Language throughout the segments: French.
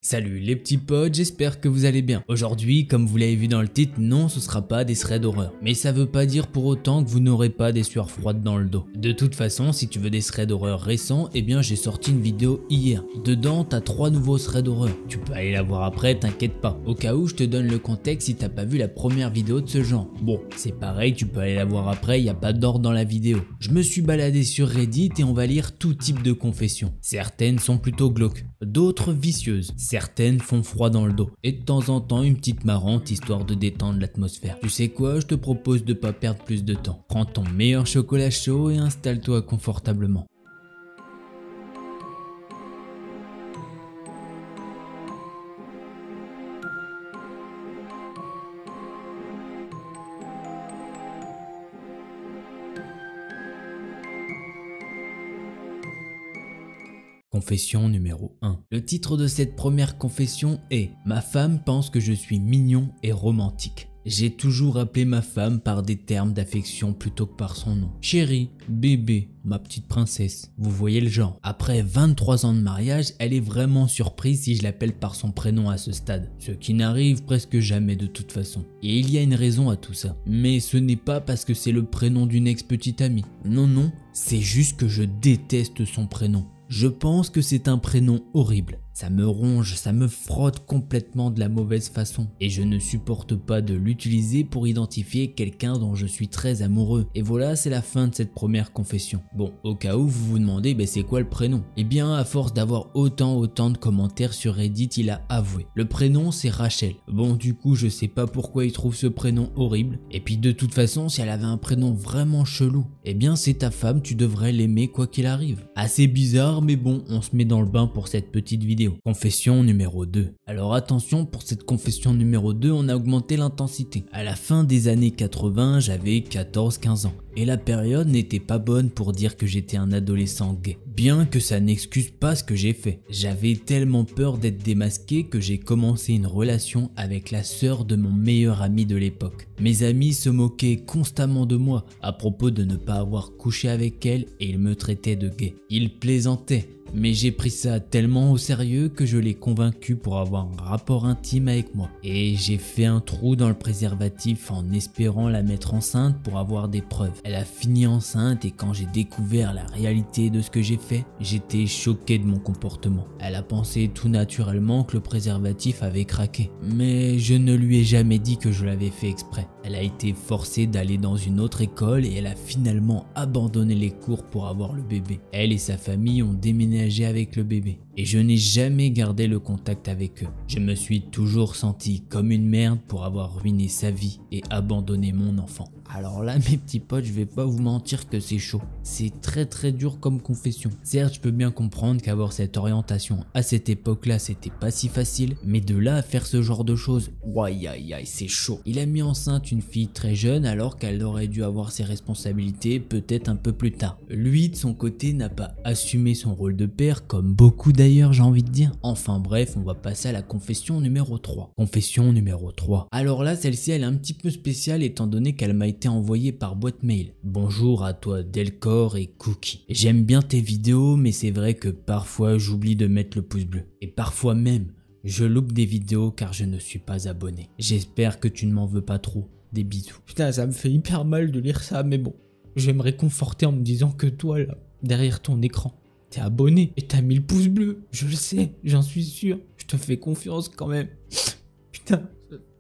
Salut les petits potes, j'espère que vous allez bien. Aujourd'hui, comme vous l'avez vu dans le titre, non ce sera pas des threads d'horreur. Mais ça veut pas dire pour autant que vous n'aurez pas des sueurs froides dans le dos. De toute façon, si tu veux des threads d'horreur récents, eh bien j'ai sorti une vidéo hier. Dedans, t'as 3 nouveaux threads d'horreur. Tu peux aller la voir après, t'inquiète pas. Au cas où je te donne le contexte si t'as pas vu la première vidéo de ce genre. Bon, c'est pareil, tu peux aller la voir après, y a pas d'ordre dans la vidéo. Je me suis baladé sur Reddit et on va lire tout type de confessions. Certaines sont plutôt glauques, d'autres vicieuses. Certaines font froid dans le dos et de temps en temps une petite marrante histoire de détendre l'atmosphère. Tu sais quoi, je te propose de pas perdre plus de temps. Prends ton meilleur chocolat chaud et installe-toi confortablement. Confession numéro 1. Le titre de cette première confession est « Ma femme pense que je suis mignon et romantique ». J'ai toujours appelé ma femme par des termes d'affection plutôt que par son nom. Chérie, bébé, ma petite princesse. Vous voyez le genre. Après 23 ans de mariage, elle est vraiment surprise si je l'appelle par son prénom à ce stade. Ce qui n'arrive presque jamais de toute façon. Et il y a une raison à tout ça. Mais ce n'est pas parce que c'est le prénom d'une ex-petite amie. Non, c'est juste que je déteste son prénom. Je pense que c'est un prénom horrible. Ça me ronge, ça me frotte complètement de la mauvaise façon. Et je ne supporte pas de l'utiliser pour identifier quelqu'un dont je suis très amoureux. Et voilà, c'est la fin de cette première confession. Bon, au cas où vous vous demandez, c'est quoi le prénom? Eh bien, à force d'avoir autant de commentaires sur Reddit, il a avoué. Le prénom, c'est Rachel. Bon, du coup, je sais pas pourquoi il trouve ce prénom horrible. Et puis, de toute façon, si elle avait un prénom vraiment chelou, eh bien, c'est ta femme, tu devrais l'aimer quoi qu'il arrive. Assez bizarre, mais bon, on se met dans le bain pour cette petite vidéo. Confession numéro 2. Alors attention, pour cette confession numéro 2, on a augmenté l'intensité. À la fin des années 80, j'avais 14-15 ans. Et la période n'était pas bonne pour dire que j'étais un adolescent gay. Bien que ça n'excuse pas ce que j'ai fait. J'avais tellement peur d'être démasqué que j'ai commencé une relation avec la sœur de mon meilleur ami de l'époque. Mes amis se moquaient constamment de moi à propos de ne pas avoir couché avec elle et ils me traitaient de gay. Ils plaisantaient. Mais j'ai pris ça tellement au sérieux que je l'ai convaincu pour avoir un rapport intime avec moi. Et j'ai fait un trou dans le préservatif en espérant la mettre enceinte pour avoir des preuves. Elle a fini enceinte et quand j'ai découvert la réalité de ce que j'ai fait, j'étais choqué de mon comportement. Elle a pensé tout naturellement que le préservatif avait craqué. Mais je ne lui ai jamais dit que je l'avais fait exprès. Elle a été forcée d'aller dans une autre école et elle a finalement abandonné les cours pour avoir le bébé. Elle et sa famille ont déménagé avec le bébé et je n'ai jamais gardé le contact avec eux. Je me suis toujours senti comme une merde pour avoir ruiné sa vie et abandonné mon enfant. Alors là mes petits potes, je vais pas vous mentir que c'est chaud. C'est très dur comme confession. Certes, je peux bien comprendre qu'avoir cette orientation à cette époque-là, c'était pas si facile, mais de là à faire ce genre de choses, aïe, c'est chaud. Il a mis enceinte une fille très jeune alors qu'elle aurait dû avoir ses responsabilités peut-être un peu plus tard. Lui, de son côté, n'a pas assumé son rôle de père, comme beaucoup d'ailleurs j'ai envie de dire. Enfin bref, on va passer à la confession numéro 3. Confession numéro 3. Alors là, celle-ci elle est un petit peu spéciale étant donné qu'elle m'a été envoyée par boîte mail. Bonjour à toi Delcor et Cookie. J'aime bien tes vidéos, mais c'est vrai que parfois j'oublie de mettre le pouce bleu. Et parfois même, je loupe des vidéos car je ne suis pas abonné. J'espère que tu ne m'en veux pas trop. Des bisous. Putain, ça me fait hyper mal de lire ça, mais bon. Je vais me réconforter en me disant que toi là, derrière ton écran, t'es abonné et t'as mis le pouce bleu. Je le sais, j'en suis sûr. Je te fais confiance quand même. Putain,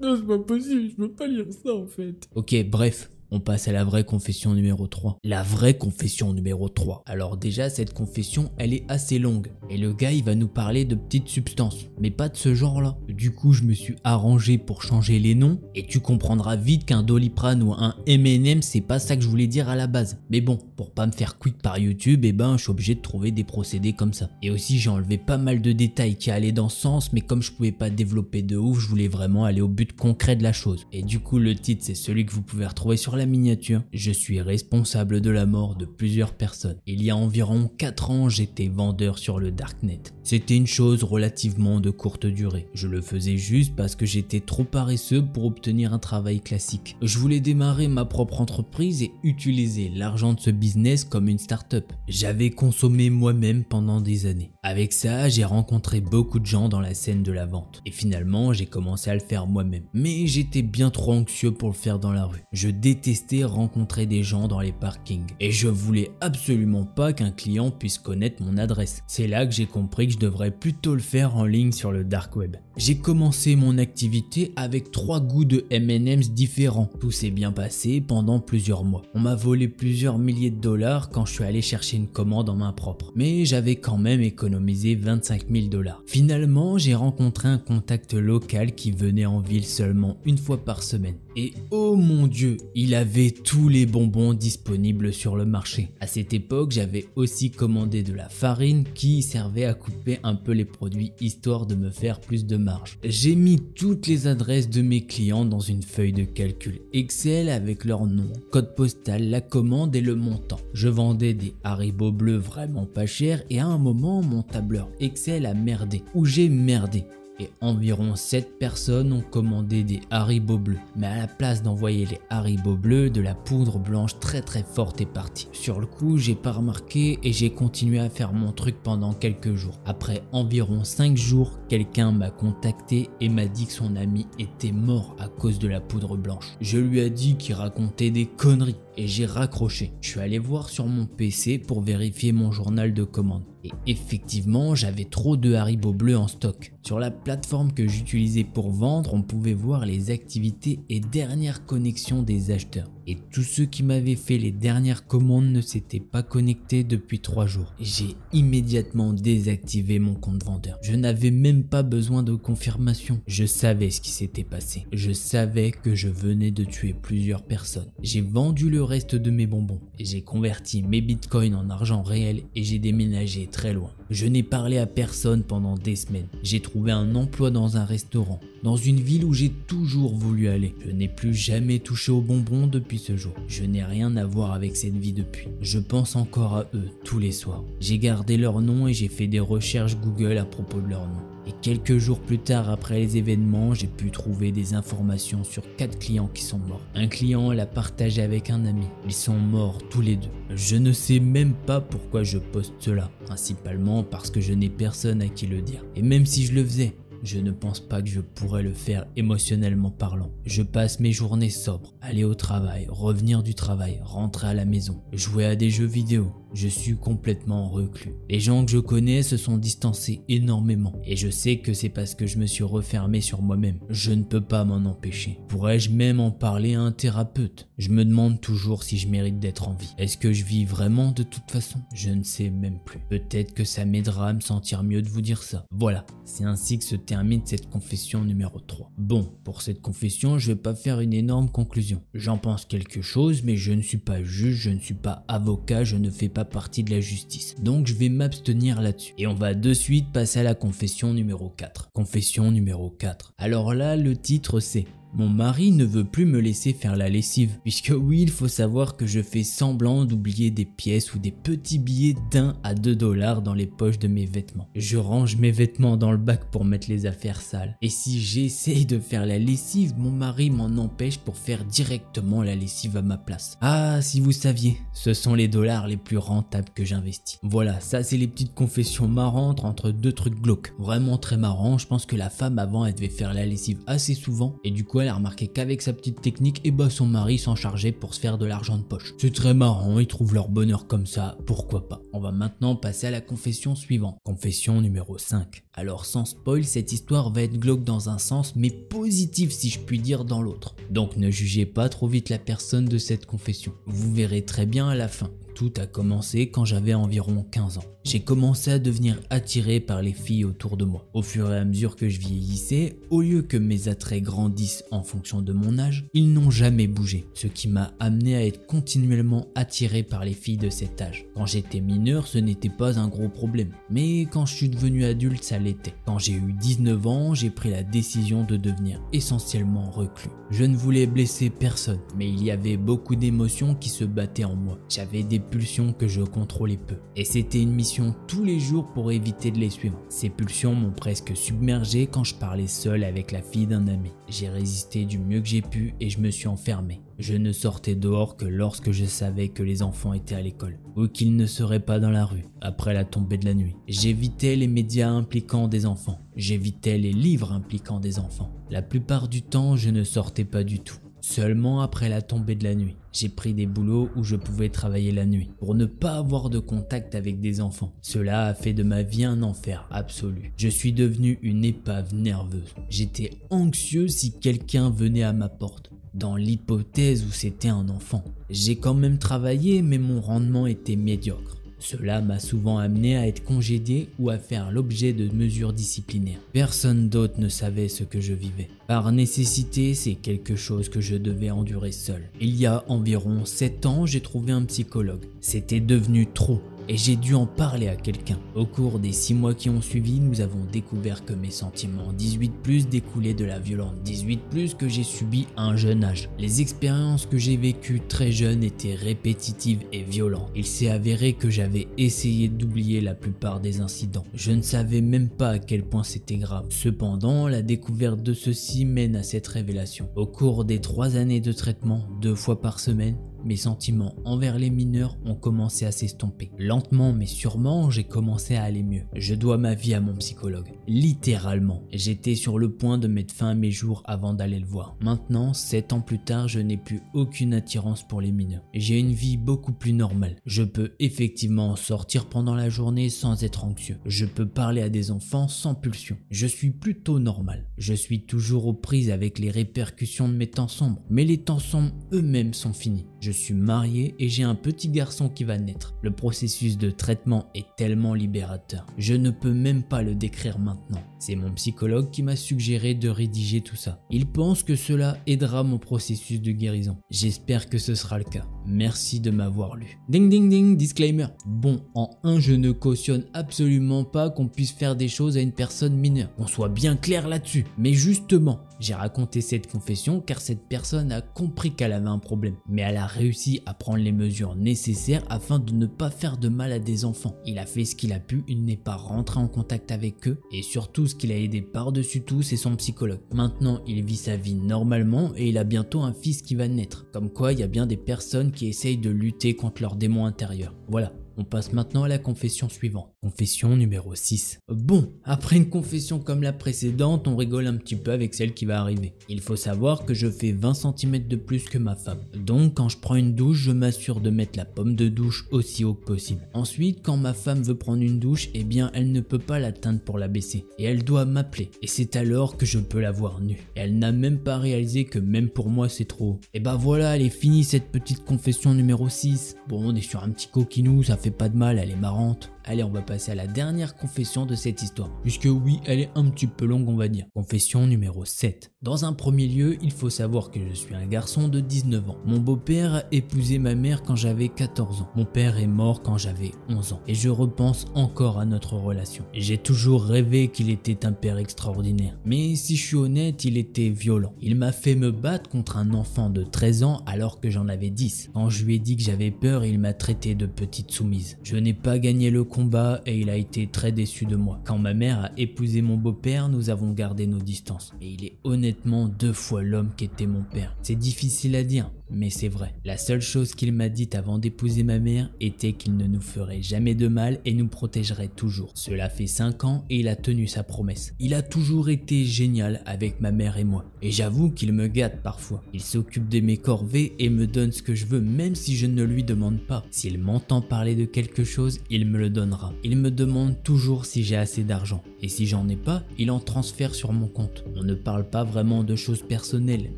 non, c'est pas possible, je peux pas lire ça en fait. Ok, bref. On passe à la vraie confession numéro 3. La vraie confession numéro 3. Alors déjà, cette confession, elle est assez longue. Et le gars, il va nous parler de petites substances. Mais pas de ce genre-là. Du coup, je me suis arrangé pour changer les noms. Et tu comprendras vite qu'un Doliprane ou un M&M, c'est pas ça que je voulais dire à la base. Mais bon, pour pas me faire quick par YouTube, je suis obligé de trouver des procédés comme ça. Et aussi, j'ai enlevé pas mal de détails qui allaient dans ce sens. Mais comme je pouvais pas développer de ouf, je voulais vraiment aller au but concret de la chose. Et du coup, le titre, c'est celui que vous pouvez retrouver sur la miniature, je suis responsable de la mort de plusieurs personnes. Il y a environ 4 ans, j'étais vendeur sur le Darknet. C'était une chose relativement de courte durée. Je le faisais juste parce que j'étais trop paresseux pour obtenir un travail classique. Je voulais démarrer ma propre entreprise et utiliser l'argent de ce business comme une start-up. J'avais consommé moi-même pendant des années. Avec ça, j'ai rencontré beaucoup de gens dans la scène de la vente. Et finalement, j'ai commencé à le faire moi-même. Mais j'étais bien trop anxieux pour le faire dans la rue. Je détestais rencontrer des gens dans les parkings. Et je voulais absolument pas qu'un client puisse connaître mon adresse. C'est là que j'ai compris que je devrais plutôt le faire en ligne sur le dark web. J'ai commencé mon activité avec 3 goûts de M&M's différents. Tout s'est bien passé pendant plusieurs mois. On m'a volé plusieurs milliers de dollars quand je suis allé chercher une commande en main propre. Mais j'avais quand même économisé 25 000 dollars. Finalement, j'ai rencontré un contact local qui venait en ville seulement une fois par semaine. Et oh mon Dieu, il avait tous les bonbons disponibles sur le marché. À cette époque, j'avais aussi commandé de la farine qui servait à couper un peu les produits histoire de me faire plus de marge. J'ai mis toutes les adresses de mes clients dans une feuille de calcul Excel avec leur nom, code postal, la commande et le montant. Je vendais des Haribo bleus vraiment pas chers et à un moment, mon tableur Excel a merdé, ou j'ai merdé. Et environ 7 personnes ont commandé des Haribo bleus. Mais à la place d'envoyer les Haribo bleus, de la poudre blanche très forte est partie. Sur le coup, j'ai pas remarqué et j'ai continué à faire mon truc pendant quelques jours. Après environ 5 jours, quelqu'un m'a contacté et m'a dit que son ami était mort à cause de la poudre blanche. Je lui ai dit qu'il racontait des conneries et j'ai raccroché. Je suis allé voir sur mon PC pour vérifier mon journal de commande. Et effectivement, j'avais trop de Haribo bleus en stock. Sur la plateforme que j'utilisais pour vendre, on pouvait voir les activités et dernières connexions des acheteurs. Et tous ceux qui m'avaient fait les dernières commandes ne s'étaient pas connectés depuis 3 jours. J'ai immédiatement désactivé mon compte vendeur. Je n'avais même pas besoin de confirmation. Je savais ce qui s'était passé. Je savais que je venais de tuer plusieurs personnes. J'ai vendu le reste de mes bonbons. J'ai converti mes bitcoins en argent réel et j'ai déménagé très loin. Je n'ai parlé à personne pendant des semaines. J'ai trouvé un emploi dans un restaurant, dans une ville où j'ai toujours voulu aller. Je n'ai plus jamais touché aux bonbons depuis ce jour. Je n'ai rien à voir avec cette vie depuis. Je pense encore à eux tous les soirs. J'ai gardé leur nom et j'ai fait des recherches Google à propos de leur nom. Et quelques jours plus tard après les événements, j'ai pu trouver des informations sur 4 clients qui sont morts. Un client l'a partagé avec un ami. Ils sont morts tous les deux. Je ne sais même pas pourquoi je poste cela, principalement parce que je n'ai personne à qui le dire. Et même si je le faisais, je ne pense pas que je pourrais le faire émotionnellement parlant. Je passe mes journées sobres, aller au travail, revenir du travail, rentrer à la maison, jouer à des jeux vidéo. Je suis complètement reclus. Les gens que je connais se sont distancés énormément et je sais que c'est parce que je me suis refermé sur moi-même. Je ne peux pas m'en empêcher. Pourrais-je même en parler à un thérapeute? Je me demande toujours si je mérite d'être en vie. Est-ce que je vis vraiment de toute façon? Je ne sais même plus. Peut-être que ça m'aidera à me sentir mieux de vous dire ça. Voilà, c'est ainsi que se termine cette confession numéro 3. Bon, pour cette confession, je vais pas faire une énorme conclusion. J'en pense quelque chose, mais je ne suis pas juge, je ne suis pas avocat, je ne fais pas partie de la justice. Donc je vais m'abstenir là-dessus. Et on va de suite passer à la confession numéro 4. Confession numéro 4. Alors là, le titre c'est mon mari ne veut plus me laisser faire la lessive, puisque oui, il faut savoir que je fais semblant d'oublier des pièces ou des petits billets d'1 à 2 dollars dans les poches de mes vêtements. Je range mes vêtements dans le bac pour mettre les affaires sales. Et si j'essaye de faire la lessive, mon mari m'en empêche pour faire directement la lessive à ma place. Ah, si vous saviez, ce sont les dollars les plus rentables que j'investis. Voilà, ça c'est les petites confessions marrantes entre 2 trucs glauques. Vraiment très marrant, je pense que la femme avant elle devait faire la lessive assez souvent et du coup elle a remarqué qu'avec sa petite technique, et son mari s'en chargeait pour se faire de l'argent de poche. C'est très marrant, ils trouvent leur bonheur comme ça, pourquoi pas. On va maintenant passer à la confession suivante. Confession numéro 5. Alors sans spoil, cette histoire va être glauque dans un sens, mais positive si je puis dire dans l'autre. Donc ne jugez pas trop vite la personne de cette confession. Vous verrez très bien à la fin. tout a commencé quand j'avais environ 15 ans. J'ai commencé à devenir attiré par les filles autour de moi. Au fur et à mesure que je vieillissais, au lieu que mes attraits grandissent en fonction de mon âge, ils n'ont jamais bougé, ce qui m'a amené à être continuellement attiré par les filles de cet âge. Quand j'étais mineur, ce n'était pas un gros problème, mais quand je suis devenu adulte, ça l'était. Quand j'ai eu 19 ans, j'ai pris la décision de devenir essentiellement reclus. Je ne voulais blesser personne, mais il y avait beaucoup d'émotions qui se battaient en moi. J'avais des pulsions que je contrôlais peu, et c'était une mission tous les jours pour éviter de les suivre. Ces pulsions m'ont presque submergé quand je parlais seul avec la fille d'un ami. J'ai résisté du mieux que j'ai pu et je me suis enfermé. Je ne sortais dehors que lorsque je savais que les enfants étaient à l'école ou qu'ils ne seraient pas dans la rue après la tombée de la nuit. J'évitais les médias impliquant des enfants. J'évitais les livres impliquant des enfants. La plupart du temps, je ne sortais pas du tout. Seulement après la tombée de la nuit, j'ai pris des boulots où je pouvais travailler la nuit pour ne pas avoir de contact avec des enfants. Cela a fait de ma vie un enfer absolu. Je suis devenu une épave nerveuse. J'étais anxieux si quelqu'un venait à ma porte. Dans l'hypothèse où c'était un enfant. J'ai quand même travaillé, mais mon rendement était médiocre. Cela m'a souvent amené à être congédié ou à faire l'objet de mesures disciplinaires. Personne d'autre ne savait ce que je vivais. Par nécessité, c'est quelque chose que je devais endurer seul. Il y a environ 7 ans, j'ai trouvé un psychologue. C'était devenu trop. Et j'ai dû en parler à quelqu'un. Au cours des 6 mois qui ont suivi, nous avons découvert que mes sentiments 18+ découlaient de la violence 18+ que j'ai subi à un jeune âge. Les expériences que j'ai vécues très jeune étaient répétitives et violentes. Il s'est avéré que j'avais essayé d'oublier la plupart des incidents. Je ne savais même pas à quel point c'était grave. Cependant, la découverte de ceci mène à cette révélation. Au cours des 3 années de traitement, 2 fois par semaine, mes sentiments envers les mineurs ont commencé à s'estomper. Lentement mais sûrement, j'ai commencé à aller mieux. Je dois ma vie à mon psychologue. Littéralement, j'étais sur le point de mettre fin à mes jours avant d'aller le voir. Maintenant, 7 ans plus tard, je n'ai plus aucune attirance pour les mineurs. J'ai une vie beaucoup plus normale. Je peux effectivement sortir pendant la journée sans être anxieux. Je peux parler à des enfants sans pulsion. Je suis plutôt normal. Je suis toujours aux prises avec les répercussions de mes temps sombres. Mais les temps sombres eux-mêmes sont finis. Je suis marié et j'ai un petit garçon qui va naître. Le processus de traitement est tellement libérateur. Je ne peux même pas le décrire maintenant. C'est mon psychologue qui m'a suggéré de rédiger tout ça. Il pense que cela aidera mon processus de guérison. J'espère que ce sera le cas. Merci de m'avoir lu. Ding ding ding, disclaimer. Bon, en 1, je ne cautionne absolument pas qu'on puisse faire des choses à une personne mineure. Qu'on soit bien clair là-dessus. Mais justement, j'ai raconté cette confession car cette personne a compris qu'elle avait un problème. Mais elle a réussi à prendre les mesures nécessaires afin de ne pas faire de mal à des enfants. Il a fait ce qu'il a pu, il n'est pas rentré en contact avec eux et surtout ce qu'il a aidé par-dessus tout, c'est son psychologue. Maintenant, il vit sa vie normalement et il a bientôt un fils qui va naître. Comme quoi, il y a bien des personnes qui essayent de lutter contre leurs démons intérieurs. Voilà. On passe maintenant à la confession suivante. Confession numéro 6. Bon, après une confession comme la précédente, on rigole un petit peu avec celle qui va arriver. Il faut savoir que je fais 20 cm de plus que ma femme. Donc quand je prends une douche, je m'assure de mettre la pomme de douche aussi haut que possible. Ensuite, quand ma femme veut prendre une douche, eh bien elle ne peut pas l'atteindre pour la baisser. Et elle doit m'appeler. Et c'est alors que je peux la voir nue. Et elle n'a même pas réalisé que même pour moi c'est trop haut. Et bah voilà, elle est finie cette petite confession numéro 6. Bon, on est sur un petit coquinou, ça fait pas de mal, elle est marrante. Allez, on va passer à la dernière confession de cette histoire. Puisque oui, elle est un petit peu longue, on va dire. Confession numéro 7. Dans un premier lieu, il faut savoir que je suis un garçon de 19 ans. Mon beau-père a épousé ma mère quand j'avais 14 ans. Mon père est mort quand j'avais 11 ans. Et je repense encore à notre relation. J'ai toujours rêvé qu'il était un père extraordinaire. Mais si je suis honnête, il était violent. Il m'a fait me battre contre un enfant de 13 ans alors que j'en avais 10. Quand je lui ai dit que j'avais peur, il m'a traité de petite soumise. Je n'ai pas gagné le combat et il a été très déçu de moi. Quand ma mère a épousé mon beau-père, nous avons gardé nos distances. Et il est honnêtement 2 fois l'homme qu'était mon père. C'est difficile à dire, mais c'est vrai. La seule chose qu'il m'a dite avant d'épouser ma mère était qu'il ne nous ferait jamais de mal et nous protégerait toujours. Cela fait 5 ans et il a tenu sa promesse. Il a toujours été génial avec ma mère et moi. Et j'avoue qu'il me gâte parfois. Il s'occupe de mes corvées et me donne ce que je veux même si je ne lui demande pas. S'il m'entend parler de quelque chose, il me le donnera. Il me demande toujours si j'ai assez d'argent. Et si j'en ai pas, il en transfère sur mon compte. On ne parle pas vraiment de choses personnelles,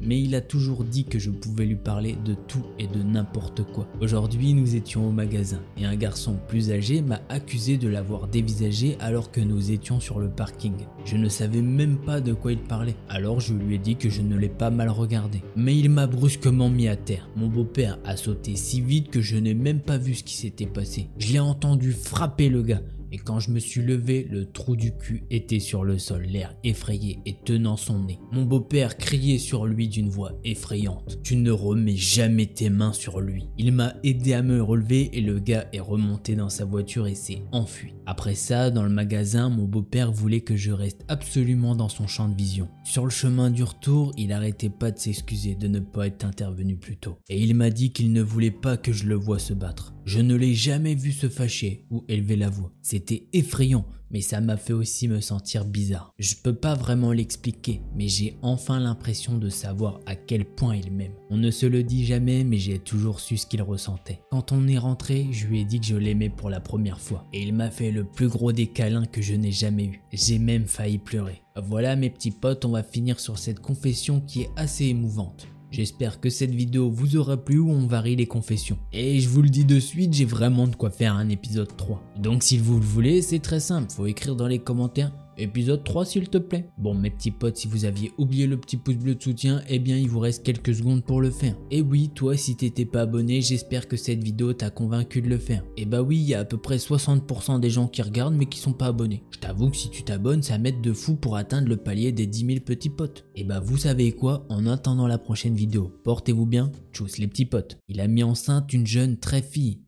mais il a toujours dit que je pouvais lui parler parlait de tout et de n'importe quoi. Aujourd'hui, nous étions au magasin et un garçon plus âgé m'a accusé de l'avoir dévisagé alors que nous étions sur le parking. Je ne savais même pas de quoi il parlait, alors je lui ai dit que je ne l'ai pas mal regardé. Mais il m'a brusquement mis à terre. Mon beau-père a sauté si vite que je n'ai même pas vu ce qui s'était passé. Je l'ai entendu frapper le gars. Et quand je me suis levé, le trou du cul était sur le sol, l'air effrayé et tenant son nez. Mon beau-père criait sur lui d'une voix effrayante. « Tu ne remets jamais tes mains sur lui ». Il m'a aidé à me relever et le gars est remonté dans sa voiture et s'est enfui. Après ça, dans le magasin, mon beau-père voulait que je reste absolument dans son champ de vision. Sur le chemin du retour, il arrêtait pas de s'excuser de ne pas être intervenu plus tôt. Et il m'a dit qu'il ne voulait pas que je le voie se battre. Je ne l'ai jamais vu se fâcher ou élever la voix. C'était effrayant, mais ça m'a fait aussi me sentir bizarre. Je peux pas vraiment l'expliquer, mais j'ai enfin l'impression de savoir à quel point il m'aime. On ne se le dit jamais, mais j'ai toujours su ce qu'il ressentait. Quand on est rentré, je lui ai dit que je l'aimais pour la première fois. Et il m'a fait le plus gros des câlins que je n'ai jamais eu. J'ai même failli pleurer. Voilà mes petits potes, on va finir sur cette confession qui est assez émouvante. J'espère que cette vidéo vous aura plu où on varie les confessions. Et je vous le dis de suite, j'ai vraiment de quoi faire un épisode 3. Donc si vous le voulez, c'est très simple, faut écrire dans les commentaires épisode 3 s'il te plaît. Bon mes petits potes, si vous aviez oublié le petit pouce bleu de soutien, eh bien il vous reste quelques secondes pour le faire. Et oui, toi si t'étais pas abonné, j'espère que cette vidéo t'a convaincu de le faire. Et bah oui, il y a à peu près 60% des gens qui regardent mais qui sont pas abonnés. Je t'avoue que si tu t'abonnes, ça m'aide de fou pour atteindre le palier des 10 000 petits potes. Et bah vous savez quoi, en attendant la prochaine vidéo, portez-vous bien, tchuss les petits potes. Il a mis enceinte une jeune très fille.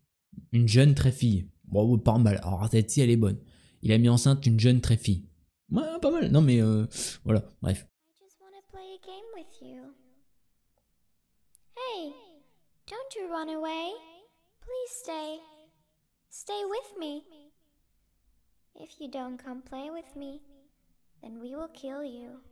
Une jeune très fille. Bon, pas mal, alors celle-ci elle est bonne. Il a mis enceinte une jeune très fille. Ouais, pas mal. Non, mais voilà, bref. I just want to play a game with you. Hey, don't you run away. Please stay. Stay with me. If you don't come play with me, then we will kill you.